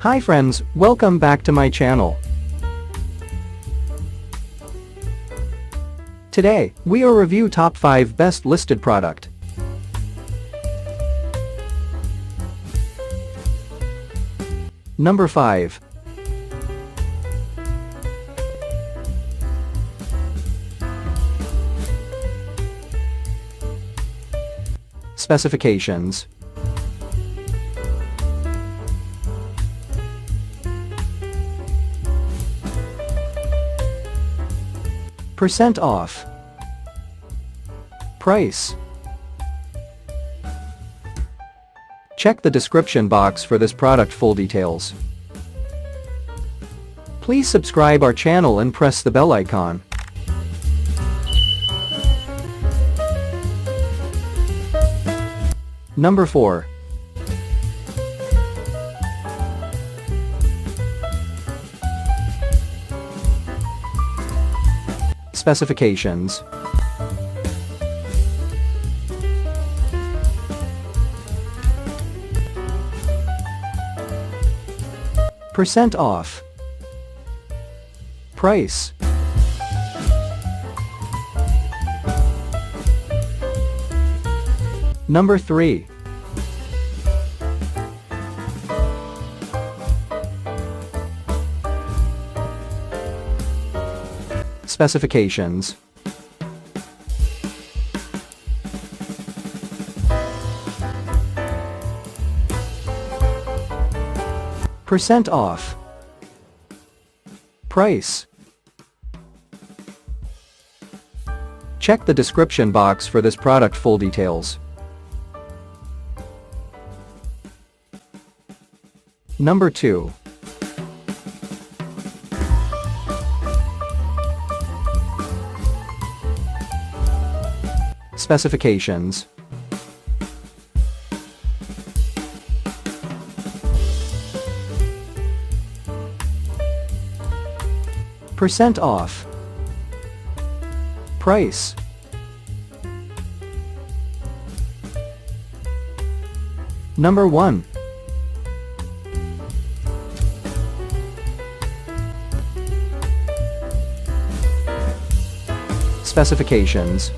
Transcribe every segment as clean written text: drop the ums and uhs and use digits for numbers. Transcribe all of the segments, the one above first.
Hi friends, welcome back to my channel. Today, we will review top 5 best listed product. Number 5. Specifications. Percent off. Price. Check the description box for this product full details. Please subscribe our channel and press the bell icon. Number 4. Specifications. Percent off. Price. Number 3. Specifications. Percent off. Price. Check the description box for this product full details. Number 2. Specifications. Percent off. Price. Number 1. Specifications.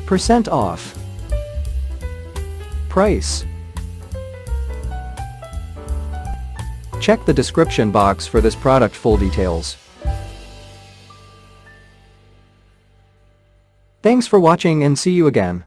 Percent off. Price. Check the description box for this product full details. Thanks for watching and see you again.